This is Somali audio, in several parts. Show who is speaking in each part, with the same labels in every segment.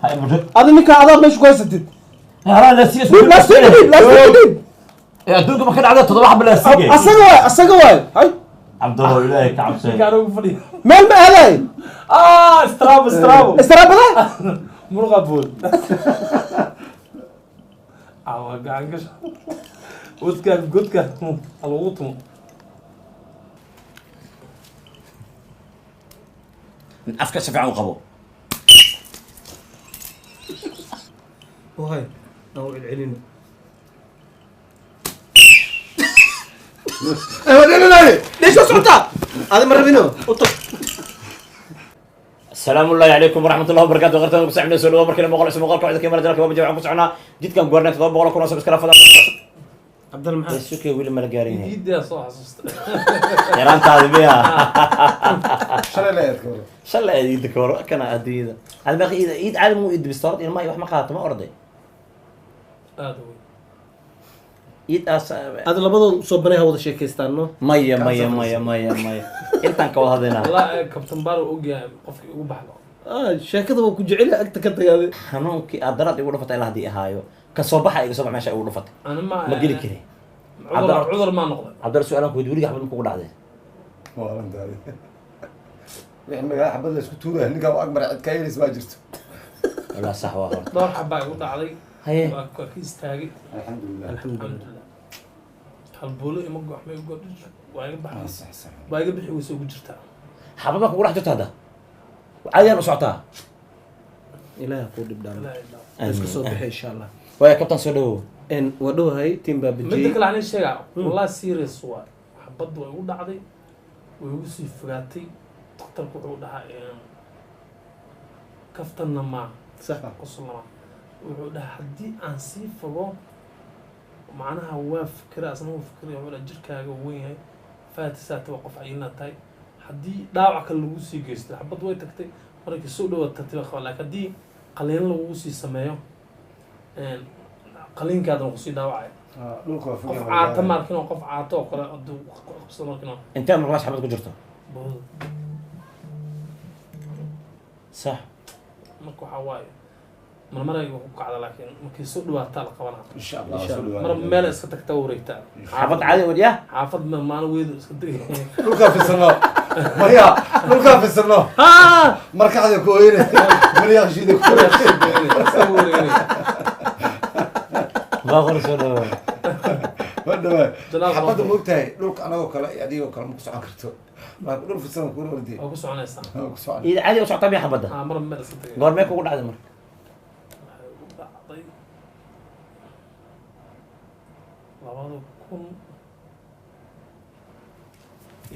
Speaker 1: هاي موجود
Speaker 2: هذا نيك هذا مش كويس جدا
Speaker 1: هلا لا سيس
Speaker 2: لا سيدي
Speaker 1: يا دونك ما كان عدد تضرب بلا سيجي
Speaker 2: أسقواي هاي
Speaker 1: عبد الله إليك عبد سيد
Speaker 3: كانوا فلي
Speaker 2: مال ما هذا
Speaker 3: استرابو
Speaker 2: استراب هذا
Speaker 3: مرغبون قاعد قش ودكان قدكان الوطم
Speaker 1: أفكار شفيع وقبو
Speaker 2: وهاي نوع العلين لا ليش صوتها هذا مرة منه
Speaker 1: السلام الله عليكم ورحمة الله وبركاته غرتنا بسعنا سولو بركنا مقال اسمه مقال قاعدة كاميرا جالك وبجوا عم بسعنا جيت كم قرنا تضرب بقول لكم سبسكرايب فضل
Speaker 2: عبد المحمد
Speaker 1: سوكي ويل ملقارين
Speaker 3: جد يا صاح
Speaker 1: يا رانت هذه بيها
Speaker 4: شلا لا يذكر
Speaker 1: شلا يدك ورا كان أديدا هذا باقي إيد عالم مو إيد بستارت إنه ما يروح مقاطع ما أرضي
Speaker 3: هذا
Speaker 1: إيد أس
Speaker 2: هذا لبضو صوبناه هو شيء كيستانو
Speaker 1: مية أنت كوا هذينا
Speaker 3: والله كابتن بارو اوغيا قفكي ugu baxdo
Speaker 2: sheekada waa ku jecel agta ka tagaaday
Speaker 1: xanuunkii aad darad igu dhufatay ilaa hadii ahaayo ka soo baxa iga soo bax meesha igu dhufatay
Speaker 3: انا ما
Speaker 1: ma geli kari
Speaker 3: عذر ما نقضي
Speaker 1: cabdar su'aalan ku weydiiyay xabad ku dhacday
Speaker 4: والله داري احنا حبد لا اسكو توره نيكا اكبر عد كايرس ما جرت
Speaker 1: wala sax waa hor
Speaker 3: دور حبا igu dhacday
Speaker 1: haye
Speaker 3: waa ka istaagay
Speaker 4: الحمد لله
Speaker 3: alxamdulillah halbuulo ima go'may ugu dhig waa iga baxay
Speaker 4: صح صح
Speaker 3: waa iga bixi way soo gujirtaa
Speaker 1: xabada ku dhex jirta hada caadiyan u socotaa
Speaker 2: ilaaha ku dhibdhaan
Speaker 3: la ilaha
Speaker 2: isku soo bixi insha Allah
Speaker 1: way kabtan soo dhawo
Speaker 2: en wadhowahay team
Speaker 3: midda
Speaker 2: baabijay
Speaker 3: kale aan sheegaa wallahi serious waa xabad way ugu dhacday way ugu sii fogaatay dhakhtarku wuxuu dhahaa kaftanna ma
Speaker 2: sax
Speaker 3: qoslama wuxuu dhahaa haddii aan sii fogo macnaha waa fikra asna waa fikra wala jirkaaga weyn yahay faatisaata waa qof ayna tahay haddii dhaawac kale lagu sii geysto xabad way tagtay markii soo dhawaad tartiib qaba laakiin haddii qaliin lagu sii sameeyo qaliinkaadana ku sii dhaawacay
Speaker 4: dhulka waa
Speaker 3: qof caato markin oo qof caato oo kale haduu qabsado markin oo
Speaker 1: intee markaas xabad ku jirto sax
Speaker 3: marka waxa waaye marmaray ku kacda laakiin markii soo dhawaataa la qabanaa
Speaker 4: ان شاء الله
Speaker 3: mar meel iska tagta wareegta
Speaker 1: xabad caadi wadiya
Speaker 3: xaafad ma maalin weedu iska degay
Speaker 4: dhulka في السنة ميا dhulka في السنة markaxda ku weeyna mariya shida ku
Speaker 1: baaqor soo dhawo
Speaker 4: wadaba xabada moogtahay dhulka anagoo kale adigoo kale ma ku socon karto ma dhul في السنة ku wardi
Speaker 3: oo ku soconaysa
Speaker 4: ku socon
Speaker 1: ii caadi u socotaa biya xabada
Speaker 3: mar meel iska degay
Speaker 1: goormee kugu dhacday marka
Speaker 3: labada kun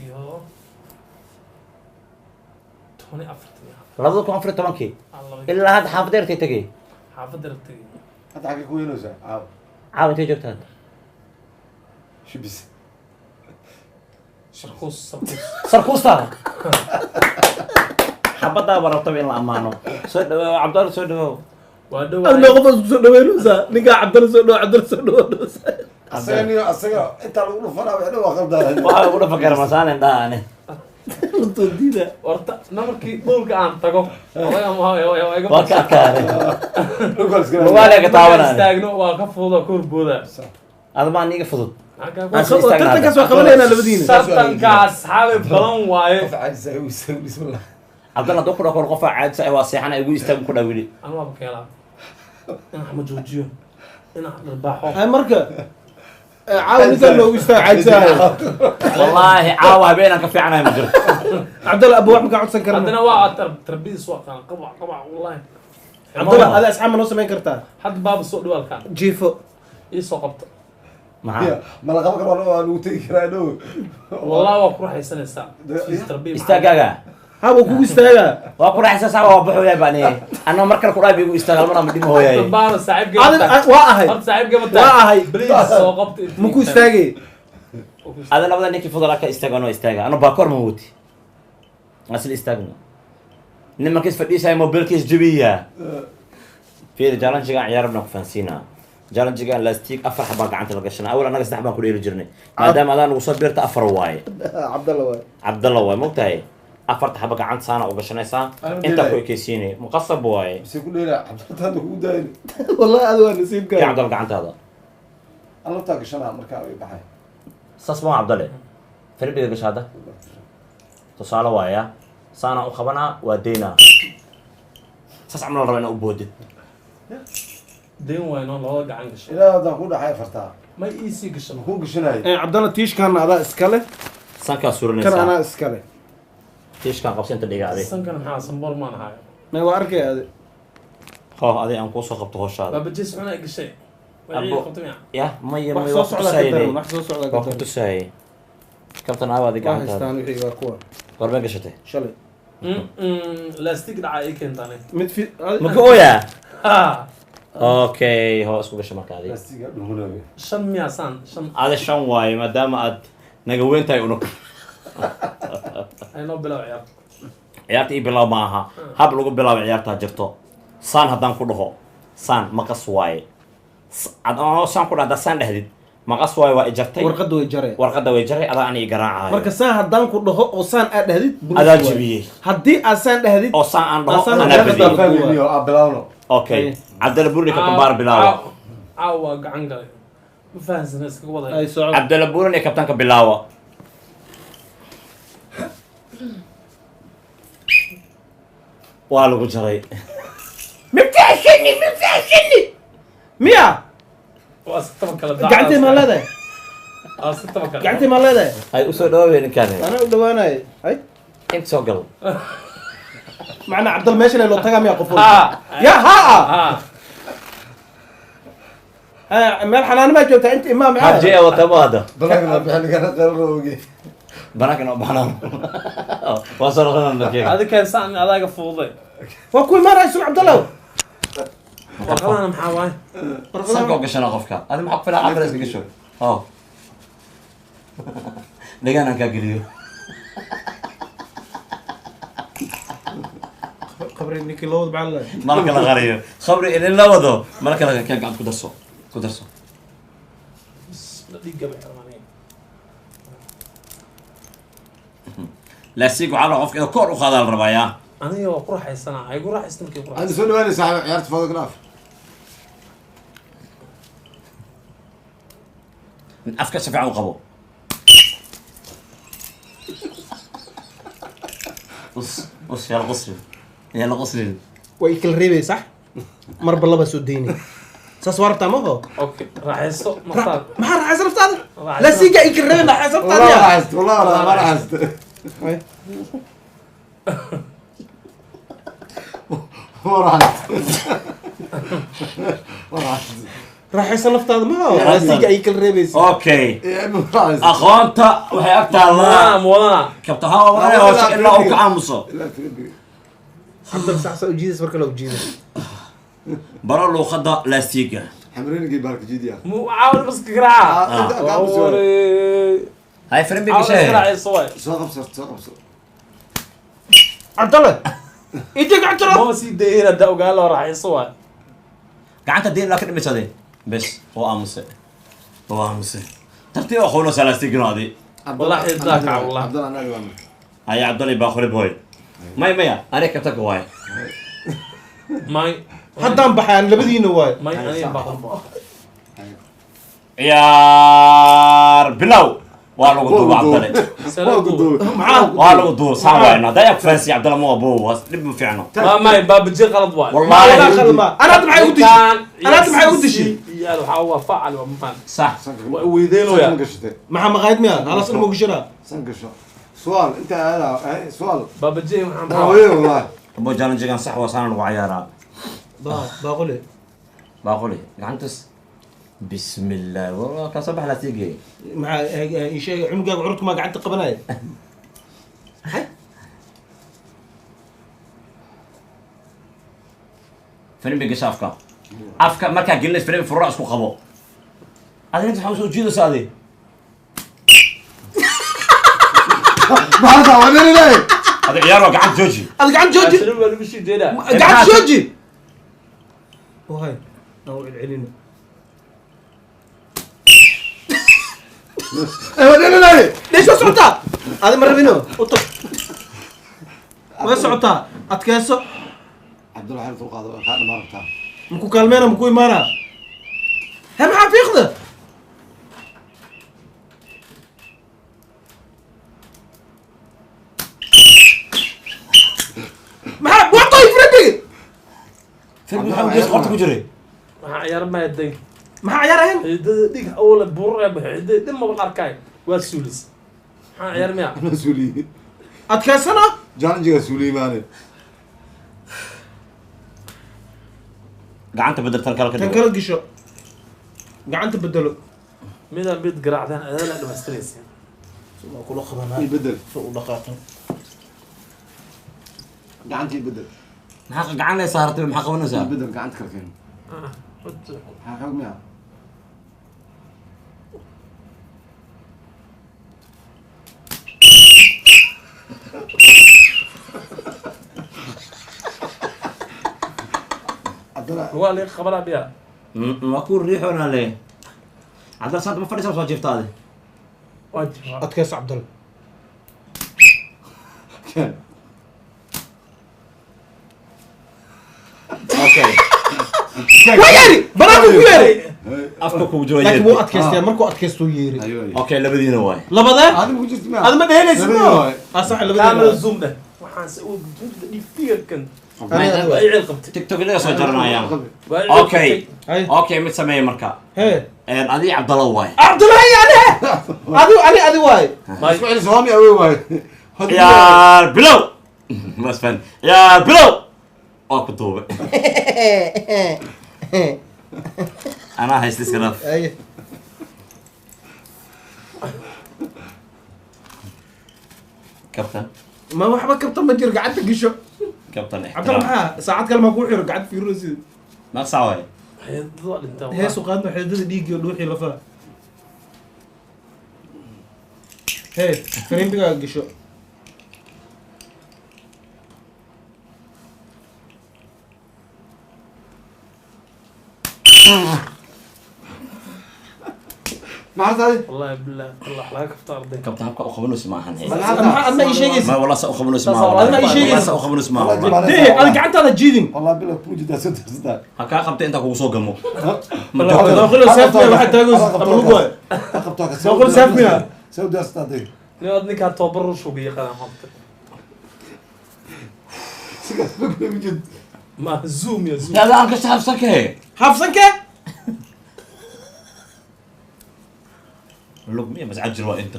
Speaker 3: iyo
Speaker 1: 2014 ilaa hadda xaafadeertay tagay
Speaker 3: xaafadda ragtay
Speaker 4: hada xaqi ku weynaysa
Speaker 1: caaw intee joogtaa
Speaker 4: shibis
Speaker 1: sarkuusta xabadaa barabtaba in la ammaano soo dhawo cabdalla soo dhawo
Speaker 3: waa
Speaker 2: adna qof isku soo dhaweynaysaa ninka cabdalla soo dhawo
Speaker 4: asaga inta lagu dhufanaa waxna waa qaldaa
Speaker 1: waxaa ugu dhafa kara masaanin dhaane
Speaker 2: runtoodiida
Speaker 3: horta namarkii dhulka aan tago
Speaker 1: waa ka adkaane
Speaker 4: dhulka iska
Speaker 1: lugaale ka taabanaan
Speaker 3: istaagno waa ka fuuda ka horbooda
Speaker 1: adama aniga fudud
Speaker 2: tartankaas waa qabanaynaa labadiina
Speaker 3: tartankaas xaabe badan waaye
Speaker 4: عاجز بسم الله
Speaker 1: cabdalla hadduu ku dhaqo qofaa caadisa waa seexana igu istaagu ku dhawili
Speaker 3: anu waaba keelaa inaan ma joojiyo inaan dharbaaxo
Speaker 2: ay marka caawa ninkan loogu istaacaysaa
Speaker 1: wallaahi caawa habeenaan ka fiicanahay ma jirto
Speaker 2: cabdalla abu wax ma ka codsan karna
Speaker 3: haddana waa tarbiyadiis waa qaan qabac wallaahi
Speaker 2: cabdalla ada asxaab ma noo samayn kartaa
Speaker 3: hadda baaba soo dhawaalkaan
Speaker 2: jiifo
Speaker 3: ii soo qabta
Speaker 1: maxaa
Speaker 4: ما لقى بكره لو تيجي دو
Speaker 3: wallahi waa ku raaxaysanaysaa tarbiya
Speaker 1: istaagaaga
Speaker 2: haba kugu istaagaa
Speaker 1: waa ku raaxaysa saa waa baxooyaa baan anna markale ku dhaabi igu istaaga halmana ma dhimo hooyaay
Speaker 3: baana saaxiibkeeda
Speaker 2: waa ahay
Speaker 3: horta saaxiibkeeda
Speaker 2: waa ahay
Speaker 3: please soo qabta
Speaker 2: ma ku istaagay
Speaker 1: ada labada ninkii fudala ka istaaga anoo istaaga ano baakoor ma wati asla istaagno nimankiis fadhiisaya mobilkiis jabiya fiiri jaalanjigaan ciyaarabna ku fahansiinaa jaalanjigaan lastiig afar xabaa gacanta la gashana awal annaga saddex baan ku dheeli jirnay maadaama adaan ugu soo beerta afar waaye
Speaker 2: cabdalla waay
Speaker 1: cabdalla waay mogtahay afarta xaba gacanta saana u gashanaysaa
Speaker 4: Aan
Speaker 1: inta
Speaker 4: diiday.
Speaker 1: ku ekeysiinay muqasab waaye
Speaker 4: بس يقول لي لا عبد هذا هو داين
Speaker 2: والله هذا هو نسيب
Speaker 1: ya
Speaker 2: قال
Speaker 1: cabdal gacantaada
Speaker 4: الله بتاعك شنو مركا بحي
Speaker 1: saas ma cabdale firbiga gasha hadda tusaale waaya saana u qabanaa waa deynaa saas camal la rabaa inaa u boodid
Speaker 3: deen wayno labada gacan gashay
Speaker 4: الى هذا هو دحي فرتا
Speaker 3: may iisii gashan
Speaker 4: هو قشناي
Speaker 2: عبد الله تيش كان هذا اسكاله
Speaker 1: sankaa
Speaker 2: كان
Speaker 1: suranaysaa
Speaker 2: انا اسكاله
Speaker 1: tiishkaan qabsinta dhigaaday
Speaker 3: sankan maxaa sanbool maan ahayo
Speaker 2: ما هو اركي هذا
Speaker 1: ho aday aan kuusoo qabto howshaada
Speaker 3: baabajis cunaa gashay
Speaker 1: Abo.
Speaker 3: wacii qabtamiya
Speaker 1: yah maya
Speaker 2: wax
Speaker 1: maya
Speaker 2: soo
Speaker 1: waa
Speaker 2: socda ka
Speaker 1: kutusaayay
Speaker 2: daran wax soo socda ka
Speaker 1: waa ku
Speaker 2: daran
Speaker 1: tusaayay kabtan aawaadi
Speaker 2: waa
Speaker 1: gacantaada
Speaker 2: haystaan wixii waa kuwa
Speaker 1: gorbee gashatay
Speaker 2: shalay
Speaker 3: laastig dhacaa ii keentaane
Speaker 2: mid fi
Speaker 1: maka ooyaa
Speaker 3: ha
Speaker 1: okay hoo isku gasha marka adi
Speaker 4: بلاستيك دهونه
Speaker 3: shan miyaa saan shan
Speaker 1: adi shan waaye maadaama aad naga weyn tahay unug
Speaker 3: aynoo bilow ciyaar
Speaker 1: ciyaarta ii bilaab ma aha hab lagu bilaabo ciyaartaa jirto saan haddaan ku dhaho saan maqas waaye saan ku dhahda saan dhehdid maqas waaye waa ijartay
Speaker 2: warqada way jareen
Speaker 1: warqadda way jaray adaa ani garaacayo
Speaker 2: marka saan haddaan ku dhaho oo saan aad dhahdid bulus
Speaker 1: adaa
Speaker 2: waay.
Speaker 1: jebiyey
Speaker 2: haddii aad saan dhahdid
Speaker 1: oo saan aan dhaho
Speaker 2: Saan
Speaker 1: anaa
Speaker 2: haddaan
Speaker 1: badiyey
Speaker 2: dhaho.
Speaker 4: فاهمني ابلاونو
Speaker 1: okay cabdalla burli ka kambaar bilaabo
Speaker 3: caaw waa gacan galay ma fahansana iskaga
Speaker 2: ay
Speaker 3: waday
Speaker 2: socod
Speaker 1: cabdalla buuran iyo kabtanka bilaawa waa lagu jaray
Speaker 2: miya
Speaker 3: waa si taba kala
Speaker 2: gacantay maa leedahay
Speaker 3: waa si taba kala
Speaker 2: gacantay maa leedahay
Speaker 1: hay usoo dhawaabay ninkaan
Speaker 2: anaa u dhawaanay hay
Speaker 1: inta soo gal
Speaker 2: macnaa cabdal meeshan loo tagaa miya qof
Speaker 3: ha
Speaker 2: ya ha
Speaker 3: ha
Speaker 2: meel xanaano maa joogtaa inta imaam
Speaker 1: haji ee watamo hadda
Speaker 4: بلاغنا بحنا كان قرروغي
Speaker 1: banaankan oo baxnaan waa soo noqonaan markeega
Speaker 3: adi keensaan adaaga fuuday
Speaker 2: waa ku imaanaysun cabdallow
Speaker 3: warqadana maxaa waaye
Speaker 1: sankoo gashana qofka adi maxaa ku filaa cabdalla iska gasho oo dhagaan aan kaa geliyo
Speaker 2: qabri ninkii loo wada bacaan lahay
Speaker 1: malka la qariyo khabri idin la wado malka la keen gacanta ku darso
Speaker 3: dhiigga bay xirmaaneen
Speaker 1: laasiig waxaa la qofka inuu kor u qaadaa la rabaa yaa
Speaker 3: aniga waa ku raaxaysanaa ay ku raaxaysta markay ku
Speaker 4: انا
Speaker 3: raaxaysan
Speaker 4: سؤال وين صاحب عيارة فوتوغراف
Speaker 1: afka si fiican u qabo us yala qusrin
Speaker 2: way kala reebay sax marba laba soo daynay saas waa rabtaa maho
Speaker 3: okay raaxayso martaad
Speaker 2: maxaa raacaysa naftaada la siiga ay kala reebay raacaysa
Speaker 4: والله
Speaker 2: naftaada
Speaker 4: ما لاحظت والله ما لاحظت ما لاحظت ما لاحظت
Speaker 2: raaxaysa naftaada maho la siiga ay kala reebaysa
Speaker 1: okay
Speaker 4: يعني ما لاحظت
Speaker 1: aqoonta waxay ag taallaa
Speaker 3: wadana
Speaker 1: kabta hawa wana hooshe ilaa uu ka aamuso
Speaker 4: لا تربي
Speaker 2: cabdal sax soo ujiidas marka la ujiidas
Speaker 1: baro luuqadda laasiiga
Speaker 4: حمرين جيب بالك جديد يا
Speaker 3: mu caawin bas ka garaaca
Speaker 4: انت قاعد بسوي
Speaker 3: waree
Speaker 1: hay firin bi
Speaker 3: caawin
Speaker 1: gashay
Speaker 3: raaxayso waay
Speaker 4: سوق بصرت سوق بصرت
Speaker 2: cabdalle ijig cabdalla
Speaker 3: ma sii dayeen hadda ogaa loo raaxayso waay
Speaker 1: gacanta diin laa ka dhimisaday bes oo aamuse tartiib oo qowlo salaastigino adi
Speaker 3: والله يرضاك على الله.
Speaker 4: عبد الله انا اللي
Speaker 1: haya cabdalli baa qori boy maya aniga kabtanka waaye
Speaker 3: may
Speaker 2: haddaan baxaan labadiina waay
Speaker 3: may aniga baqo
Speaker 1: ciyaar bilow waa lagu duuba cabdalle waa lagu duuba saan waayna haddaa yaa kufahansiya cabdalla ma abo dhib ma fiicno
Speaker 3: ما ماي باب الجي غلط واي
Speaker 1: والله
Speaker 2: لا خلما انا انت معي ودشي انا انت معي ودشي
Speaker 3: يا هو فعل وما فعل
Speaker 1: صح
Speaker 3: ويدينه يا
Speaker 2: maxaa maqaayad miya halas ilmo gashana
Speaker 4: سنقشة سؤال انت هذا سؤال
Speaker 3: باب الجي محمد
Speaker 4: هاوي والله
Speaker 1: abo jalanjigan sax waa saana lagu cayaaraa
Speaker 2: baaqule
Speaker 1: baaquli gacantas bismillah waa ka sabax la tigay
Speaker 2: maxaa ii sheegay cunugaaga curudka maa gacanta qabanaya
Speaker 1: firin bi gasha afka markaa gelinays firin furura isku qabo adiga inta waxaa soo jiidaysa adi
Speaker 4: ما هذا وانا ليه
Speaker 1: adi ciyaar waa gacanta jooji
Speaker 2: ada gacan jooji
Speaker 3: شنو اللي بيشي دينا
Speaker 2: gacan jooji wahay aan celcelino
Speaker 4: وانا ليه
Speaker 2: ليش ما socotaa adi ma rabino u tag way socotaa adkayso
Speaker 4: Abdul Xaafid uu qaado qaadna ma rabtaa
Speaker 2: muku kaalmeena muku imaana هم حافظه ما وطي فريدي
Speaker 1: فيلم محمد جيس قرط كجري
Speaker 3: waxaa ciyaar ma yaday
Speaker 2: ما عيارهن
Speaker 3: cidada dhig awla buurre baxday dib ma arkay waa suulis maxaa ciyaar miya
Speaker 4: Suuli
Speaker 2: adkaysana
Speaker 4: Jaanjiga Suulimaane
Speaker 1: gacanta bedeltan kala ka
Speaker 2: tan kala gisho gacanta bedelo
Speaker 3: midaan mid garaacdan adala dhamastiraysa
Speaker 2: soo kula qabana
Speaker 4: bedel
Speaker 2: soo dhaqaaqan
Speaker 4: gacantii bedel
Speaker 1: maxaa gacan ay saartay maxaa qabanaysaa
Speaker 4: bedel gacanta kala keen ha xog miya Abdul
Speaker 3: waa li qabala biya
Speaker 1: ma ku riixona le عبد الصمد ما فريسه وصل جفتاده
Speaker 3: wajib
Speaker 2: adkays Abdul
Speaker 4: keen
Speaker 1: اوكي
Speaker 2: وياري بناكو وياري
Speaker 1: افكك وجوه
Speaker 2: لكن مو
Speaker 1: يدي
Speaker 2: adkaystay markuu adkaysto yeeri
Speaker 4: ayo
Speaker 1: اوكي لبدينا واي
Speaker 2: labada
Speaker 4: هذا مو جست ما
Speaker 2: هذا ما دهينيس
Speaker 4: labadii
Speaker 2: صح
Speaker 3: kaamil
Speaker 2: labada
Speaker 3: zoom ده waxaan se uu gudbid fiirkan
Speaker 2: أنا
Speaker 3: waa icil qabtay
Speaker 1: تيك توك اللي سoo jaranayaa
Speaker 3: waa icil
Speaker 1: اوكي
Speaker 2: هاي
Speaker 1: اوكي mid sameey marka
Speaker 2: هي
Speaker 1: ادي عبد الله واي
Speaker 2: عبد الله يعني ادي واي
Speaker 4: اسمع سلامي اوي واي
Speaker 1: يا بلو بس فن يا بلو او كتوبه انا هاي استسكرف
Speaker 2: اي
Speaker 1: كابتن
Speaker 2: ما waxba kabta ma jir gacanta gisho
Speaker 1: كابتن
Speaker 2: عبد الله maxaa saacad kale ma ku xiro gacanta fiiroosi
Speaker 1: ما صاوي
Speaker 3: hay'adda waa dhintaa
Speaker 2: heesu qaadno xididada dhiig iyo dhuuxii lafaha hee fariinbiga gisho
Speaker 4: ما عرفت هذه
Speaker 3: wallahi billah allah laga kafta arday
Speaker 1: كابتن هبقى اخبرني معها
Speaker 2: adna ii sheegaysa
Speaker 1: ما والله ساخبرني
Speaker 2: أنا
Speaker 1: معها
Speaker 2: إيش
Speaker 1: والله
Speaker 2: شيء؟
Speaker 1: ساخبرني معها
Speaker 2: dee ada gacantaada jiidin
Speaker 4: والله بالله موجود صدق
Speaker 1: هكا قبت انت كو سو غمو
Speaker 2: daaqilo saafmiya waxaa taagos tabalugu waay
Speaker 4: قبطوك
Speaker 2: daaqilo saafmiya
Speaker 4: سودي استاذي
Speaker 3: nin ad ninkaa tababar u shugay qadan qabta
Speaker 4: موجود
Speaker 3: ma zoom ya zoom
Speaker 1: هذا انك شاف سكه
Speaker 2: habsanke
Speaker 1: لوك مية بس عجل انت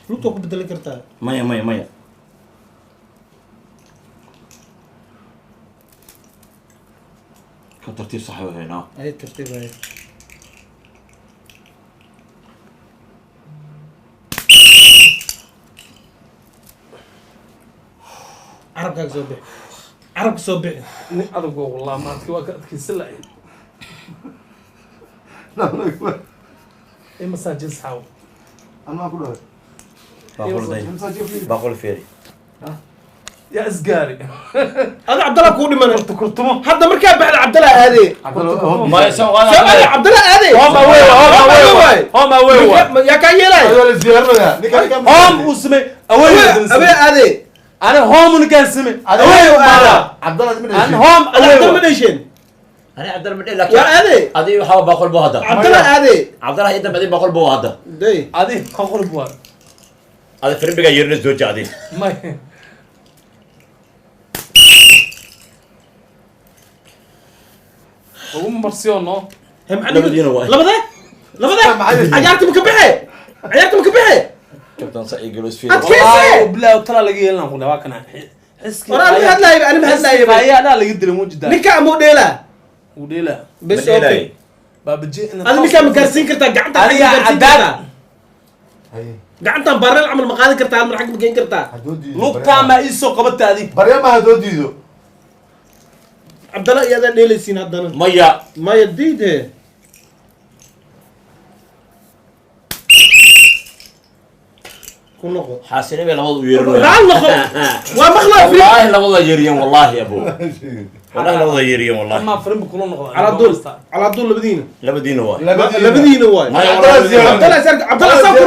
Speaker 2: lugta ku bedeli kartaa
Speaker 1: مية مية مية كان ترتيب صحيح هنا
Speaker 2: ay tartiib ay carabkaaga soo bixi carabka soo bixi
Speaker 3: nin adagoo wallah maadki waa ka adkaysan lahay in masaajid saxaw
Speaker 4: انا ما اقول
Speaker 1: بقول دايما بقول فيري
Speaker 3: yaa isgaari
Speaker 2: ada cabdallah kuu dhiman
Speaker 3: kurtumo
Speaker 2: hadda markaa baxda cabdallah aadee
Speaker 1: ما يسوي
Speaker 2: soo aade cabdallah aadee
Speaker 3: homa wey
Speaker 2: yaa kaa yeelay
Speaker 4: هذول الزيارة نكان
Speaker 3: hom uu samey
Speaker 2: abee aadee
Speaker 3: ani hom ninkaan samey
Speaker 4: عبد الله من
Speaker 3: an hom
Speaker 2: ada cabdallah ma dhesheen
Speaker 1: انا عبد الله مدين
Speaker 2: waa
Speaker 1: لكن
Speaker 2: aadee
Speaker 1: ادي وحاول بقول بو هذا
Speaker 2: cabdallah aadee
Speaker 1: عبد الله يدم بعدين بقول بو هذا
Speaker 2: day
Speaker 3: adi qolb waa
Speaker 1: هذا فريق بقى يرنس دوجا ادي
Speaker 3: may ugu marsiyono
Speaker 1: labadiina waay.
Speaker 2: labada ciyaarta ma ka baxe ciyaarta ma ka baxe
Speaker 1: كابتن سعيد جلوس فيه
Speaker 2: أتكلم.
Speaker 3: والله بالله ترى لقي لنا كنا واكنا حسكي
Speaker 2: Ora ana hadlayo ana ma hadlayo
Speaker 3: يا لا لقي دل موجود
Speaker 2: ninka amoo dheela
Speaker 3: وديلا
Speaker 2: bes okay
Speaker 3: باب جي
Speaker 2: ada ninka ma gaarsiin kartaa gacanta
Speaker 3: أنا يا عداد
Speaker 2: gacantan baareel camal ma qaadan kartaa mar xag ma geyn kartaa
Speaker 3: لوقتا ما يسو قبت هذه
Speaker 4: بريا ما هدو ديدو
Speaker 2: cabdalla iyadaan dheelaysiin haddana
Speaker 1: ميا
Speaker 2: maya diide كل نقطة
Speaker 1: حاسين بي لبض يريون
Speaker 2: رعال نقطة ومخلق في
Speaker 1: والله لبض يريون والله يا ابو والله لبض يريون والله
Speaker 3: ما فريم بكلون نقطة
Speaker 2: على طول لبدينا
Speaker 1: لبدين واي
Speaker 2: لبدينا واي
Speaker 1: ما
Speaker 2: عبد الله سرق عبد الله سافر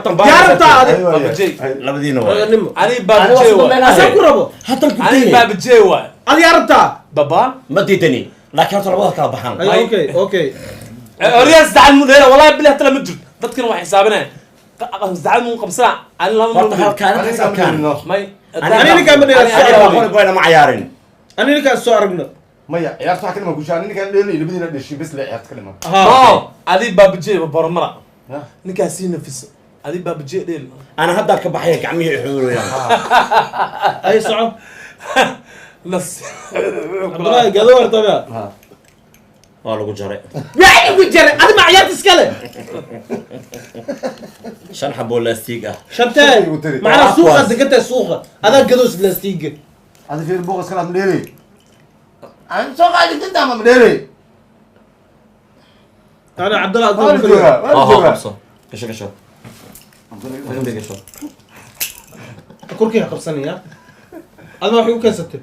Speaker 2: ربع يا رب تعال
Speaker 3: بابجي
Speaker 1: لبدين واي
Speaker 3: علي بابجي واي
Speaker 2: سافر ربع
Speaker 1: حتى
Speaker 3: علي
Speaker 1: الكتين
Speaker 3: بابجي واي
Speaker 2: هذا يا رب تعال
Speaker 3: بابا
Speaker 1: ما ديتني لكن ترى لبض كلا بحان
Speaker 2: أي اوكي اوكي
Speaker 3: رياس دعال مدير والله بالله تلا مجد dadkan wax xisaabinay dacad mun qabsana aan la
Speaker 1: horta halkaan xisaabkaan
Speaker 3: may
Speaker 2: أنا كان بدي
Speaker 1: أنا أقول ما عيارين
Speaker 2: أنا كان سو أرجنا
Speaker 4: maya ciyaarta waxaa kalima gushaan ninka dheelay labadiina dhashay bas la ciyaarta kalima
Speaker 3: ها ادي بابجي برمرة نكاسي نفس ادي بابجي ديل
Speaker 1: أنا هدا كبحيك عمي يحولوا يعني
Speaker 2: أي صعب
Speaker 3: نص
Speaker 2: عبد الله قدور طبعا
Speaker 1: والله جري
Speaker 2: يعني بتجري أنا ما عيارت سكالة
Speaker 1: شن حبوا لاستيكا
Speaker 2: شنتين معنا سوقة دقت السوقة هذا قدوس بلاستيك
Speaker 4: هذا في البوغس كلام دheelay aan soo qaadi inta ma dheelay
Speaker 2: أنا عبد الله
Speaker 4: ما
Speaker 2: أقول
Speaker 4: jooga
Speaker 1: خبصة كشو كشو فهمت كشو
Speaker 2: أقول كيف خبصني يا أنا ما أحيو كنسته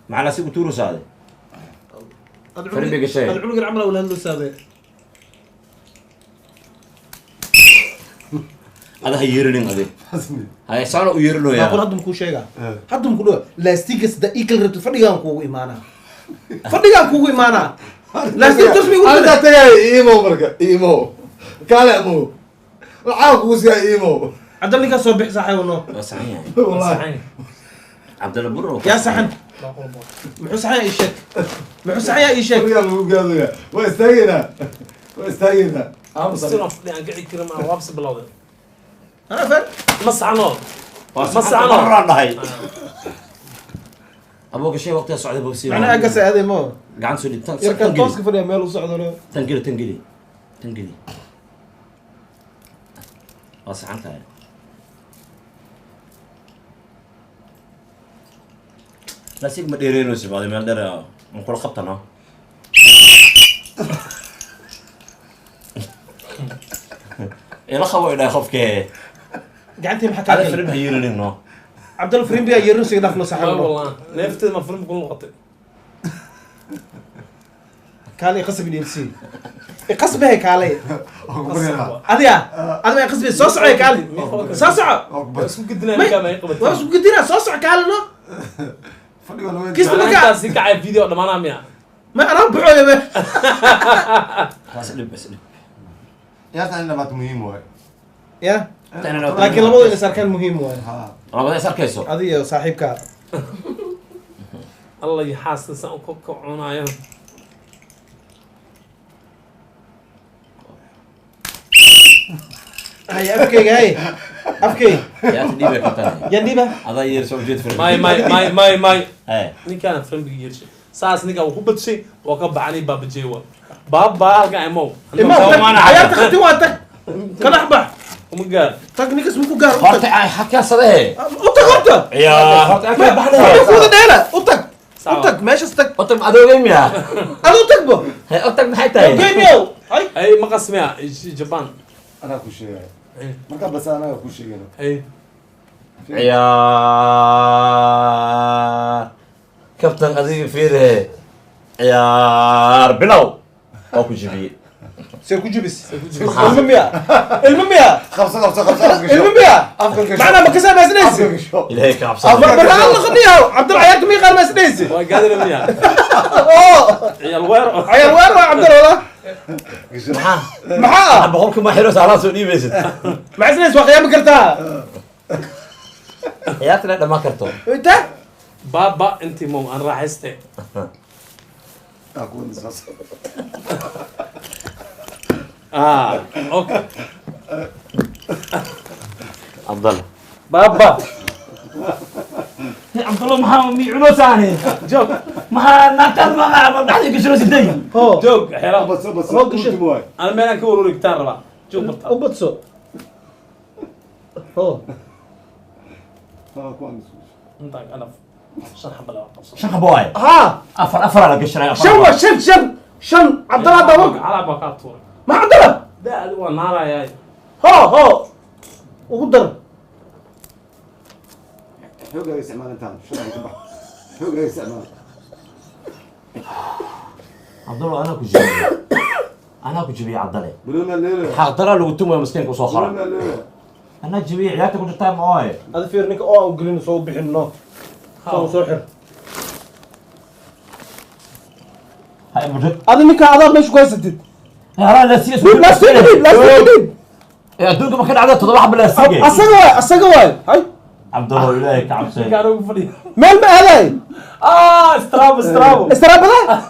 Speaker 1: معنا سيبو تورس هذا فريق بيقشاي.
Speaker 2: العنق العمله ولا هلو سابق
Speaker 1: هذا هيرنين هذا
Speaker 4: حسني
Speaker 1: هاي صاروا يرنوا
Speaker 2: أقول
Speaker 1: يا
Speaker 2: هدم كل شيء هدم كله لاستيكس ده إيكل رت فديان كوي إيمانا فديان كوي إيمانا لاستيك تسمي
Speaker 4: أنا
Speaker 2: ولا
Speaker 4: تاعي إيمو مركا إيمو كلامه العاقوس يا إيمو
Speaker 2: عبد الله كان صبح صحي ولا
Speaker 1: صحيح
Speaker 4: والله
Speaker 1: عبد الله برو
Speaker 2: يا سحن محو صحي إيشك محو صحي إيشك
Speaker 4: رجال مو قالوا يا واستاجنا واستاجنا
Speaker 3: سنة يعني قاعد يكرم أنا وابس بالله
Speaker 2: أنا فاهم
Speaker 3: مسعنو
Speaker 1: مرة هاي أبوك شيء وقتها صعد أبوك سير
Speaker 2: أنا أقصى هذا ما
Speaker 1: قاعد سولي
Speaker 2: يركن توسك في اليمين وصعد ولا
Speaker 1: تنقلي واسع عنك هاي لا سيك مديرين وسي بعد ما ندير نقول خبطنا إلا خبوا إلى خفك
Speaker 2: قعدت يم
Speaker 1: هذا
Speaker 2: حكى
Speaker 1: فيلم هيرين إنه
Speaker 2: عبد الله فريم بيا يرنس يدخل صحي
Speaker 3: والله نفت ما فريم بكل نقطة
Speaker 2: كالي قصب يلسي يقصب هيك علي
Speaker 4: أقبلنا
Speaker 2: أديا أنا ما يقصب صوص عليك علي صوص
Speaker 3: بس قدنا كما يقبل
Speaker 2: بس قدينا صوص على له
Speaker 4: فدي ولا وين
Speaker 2: كيس
Speaker 3: أنا
Speaker 2: بقى
Speaker 3: أنت سيك على فيديو لما أنا ميا
Speaker 2: ما أنا بحول يا بيه
Speaker 1: خلاص بس
Speaker 4: يا أخي أنا ما مهم واي
Speaker 2: يا
Speaker 1: أنا
Speaker 2: لكن لابد إن صار كان مهم واحد
Speaker 4: ها
Speaker 1: أنا بدي أسأل كيسو
Speaker 2: هذه صاحبك
Speaker 3: الله يحاسس سأكوك عنايا
Speaker 2: هاي أفكي أفكي
Speaker 1: يا تدي بك تاني
Speaker 2: يندي بقى
Speaker 1: هذا يرسم جد في
Speaker 3: ماي
Speaker 1: إيه
Speaker 3: ني كان فريم بيجيرش ساس نيجا وكبت شيء وكب عني باب جيوا باب هلقا إمو
Speaker 2: إمام عيال تختي وقتك كان أحبح
Speaker 3: ومقال
Speaker 2: تكنيك اسمه كوكار
Speaker 1: هرت حكى صدق
Speaker 2: أوتك أوتك
Speaker 1: يا هرت أكيد
Speaker 2: ما
Speaker 1: بحنا
Speaker 2: يفوت ديلا أوتك أوتك ماشي استك
Speaker 1: أنت أدو جيم يا
Speaker 2: أنا أوتك بو
Speaker 1: هي أنت محيطة
Speaker 2: جيم يو أي
Speaker 3: أي ما قسمها جبان
Speaker 4: أنا كل شيء
Speaker 3: أي
Speaker 4: ما كان بس أنا كل شيء
Speaker 3: أي
Speaker 1: يا كابتن أديك فيه يا بلو أو كجبي
Speaker 2: سيكون جبس المهم يا
Speaker 4: خمسة
Speaker 2: المهم يا
Speaker 4: أفضل
Speaker 2: معنا ما كسر ما سنيسي
Speaker 4: أفضل شو
Speaker 1: إلهي كعب
Speaker 2: أفضل برا الله خليها عبد الله عيالكم يقال ما سنيسي
Speaker 3: وقادر منيا
Speaker 2: أوه
Speaker 3: يا الوير
Speaker 2: عيال وين عبد الله
Speaker 1: محا
Speaker 2: معاه
Speaker 1: بقولكم ما حلو على سوني بس
Speaker 2: مع سنيس واقع يا مكرتها
Speaker 1: يا ترى ما كرتو
Speaker 2: أنت
Speaker 3: بابا أنت مو أنا راح استي
Speaker 4: أكون نصاص
Speaker 3: أوكي
Speaker 1: عبد الله
Speaker 3: بابا
Speaker 1: عبد الله محا ميعلو ثاني
Speaker 3: جوك
Speaker 1: محا ناكل ما بعد يكسروا سدين
Speaker 2: هو
Speaker 3: جوك حرام
Speaker 4: بس
Speaker 2: هو كل شيء.
Speaker 4: واي
Speaker 3: أنا ما أنا كورو ركتان ربع جوك برتا
Speaker 2: أبطسو هو
Speaker 4: أكون
Speaker 3: أنت ألف شن حبلا قصة
Speaker 1: شنو بواي
Speaker 2: ها
Speaker 1: أفر على قشرة
Speaker 2: شن عبد الله دمك
Speaker 3: على بقات طول
Speaker 2: ما عندنا
Speaker 3: ده هو نارا يا
Speaker 2: ها وقدر
Speaker 4: حوق استعمال انت شو رايك بقى حوق استعمال
Speaker 1: عبد الله انا كجبي عبد الله
Speaker 4: بلونا الليله
Speaker 1: حاضر لو قلتم يا مسكين كسو
Speaker 4: بلونا
Speaker 1: خرا
Speaker 4: الليله
Speaker 1: انا جبي عيالك كنت تايم اوي
Speaker 2: هذا في رنك وقلنا صوب بحنه سوحر
Speaker 1: هاي موجود
Speaker 2: هذا نك هذا مش كويس جد
Speaker 1: يا لا سيس
Speaker 2: لا سيدي
Speaker 1: يا دونك ما كان عدد تضرب بلا سيجي
Speaker 2: أسقواي هاي
Speaker 1: عبد الله إليك عبسي
Speaker 3: كانوا فري
Speaker 2: مال ما هذا
Speaker 3: استرابو
Speaker 2: استراب لا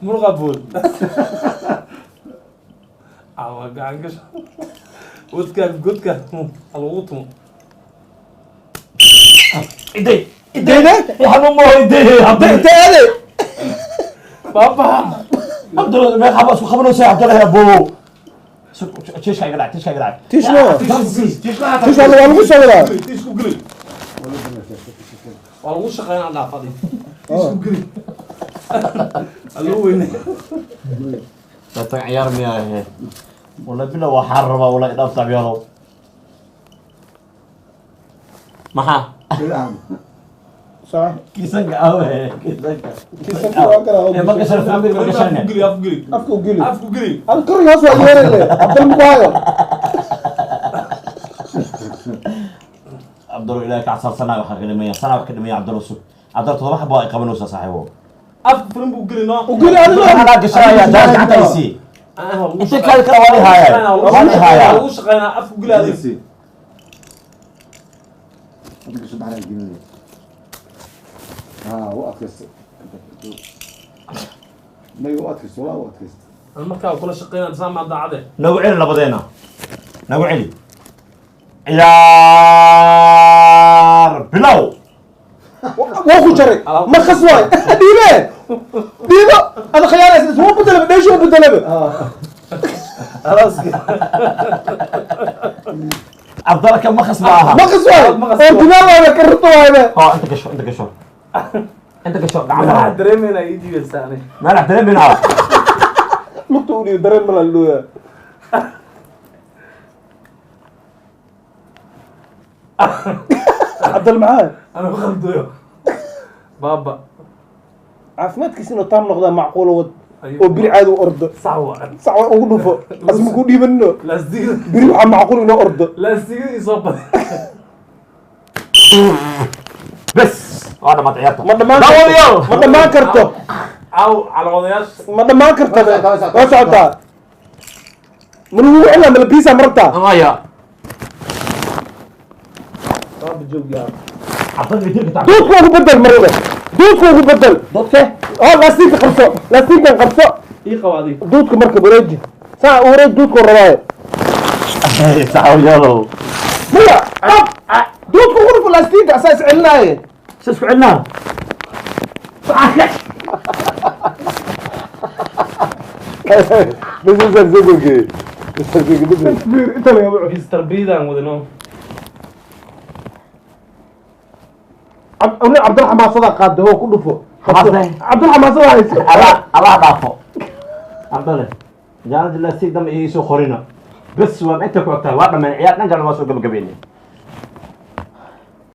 Speaker 3: مرغبون قاعد قش ودكان الوطم
Speaker 1: إيدي
Speaker 2: ده
Speaker 1: يا حمام إيدي عبد الله
Speaker 2: هذا
Speaker 3: بابا
Speaker 1: عبد الله ما خبص وخبروا ساعة عبد الله يا أبو تيش كاي قلعت تيش كاي قلعت
Speaker 2: تيش نو
Speaker 4: تيش
Speaker 2: هذا والله مش هذا
Speaker 3: تيشكو قري والله وش شقينا على فاضي تيشكو قري الوين
Speaker 1: لا تعير مياه ولا بلا وحربة ولا إضافة بيضو محا
Speaker 2: صح
Speaker 1: كيسنك أوه كيسنك
Speaker 2: كيسنك
Speaker 1: ما كسر فامي ما كسرنا
Speaker 2: أفكو قلي
Speaker 3: عفو قري
Speaker 2: أذكر يا سوى غير اللي عبد المباير
Speaker 1: عبد الله إليك عصر سنة وحكلمية سنة وحكلمية عبد الله سوق عبد الله تضرب حبوا قبلوسا صاحبه
Speaker 3: عفو فرنبو قري نو
Speaker 2: وقلي هذا
Speaker 1: أنا قشرايا جاز حتى يسي أنت كذا والي هاي
Speaker 3: وش شقينا عفو قري هذا
Speaker 4: سي انت شو على الجنيه وقت ما يوقتكس ولا وقتكس
Speaker 3: المكان كل شقينا نسام مع ضعده
Speaker 1: نوعي لبضينا نوعي عيار بلو
Speaker 2: وأخو شري ما خسواي ديبه هذا خيال مو بدلب ليش هو بدلب
Speaker 3: خلاص
Speaker 1: عبد الله كم مخص معها
Speaker 2: ما خسواي انت ما كررته هذا
Speaker 1: انت كشو انت كشو
Speaker 3: ما
Speaker 1: عمرها
Speaker 3: دريمنا يجي بساني
Speaker 1: ما راح تلم منها
Speaker 2: لقطوني درين من اللويا عبد المعاد
Speaker 3: انا بخلطه بابا
Speaker 2: عافمتك سنة طعم نقضى معقولة
Speaker 3: أيوة.
Speaker 2: وبري عاد وأرض
Speaker 3: صعوة
Speaker 2: صعوة أقول له لازم يكون دي منه
Speaker 3: لاستيك
Speaker 2: بري وحام معقول إنه أرض
Speaker 3: لاستيك يصاب
Speaker 1: بس وانا ما تعيرته
Speaker 2: ما كرته
Speaker 3: او على وضياش
Speaker 2: ما كرته ما سعودها من هو إلا من البيسة مرتها
Speaker 1: مايا
Speaker 3: بابا جوب يا
Speaker 1: عطني بيتك تعال
Speaker 2: دوت كوكو بدل مرة دوت كوكو بدل
Speaker 1: دوت كه
Speaker 2: لاستيك خرصة لاستيك خرصة
Speaker 3: ايه قواعدي
Speaker 2: دوت مركب ورجي ساعة ورج دوت الرواية
Speaker 1: ساعة يلا
Speaker 2: هو دوت كوكو لاستيك أساس علاية
Speaker 1: شو عنا
Speaker 2: بس زرزقك انت يا ابو
Speaker 3: مستر بيدا ودنو
Speaker 2: عبد الرحمن صدق قاد هو كله فوق عبد الرحمن صدق
Speaker 1: الله ضعفه عبد الله جانا اللاستيك دم يسو خورينا بس وما انت كوقتها واحد من العيال نقدر نوصل قبل قبيلي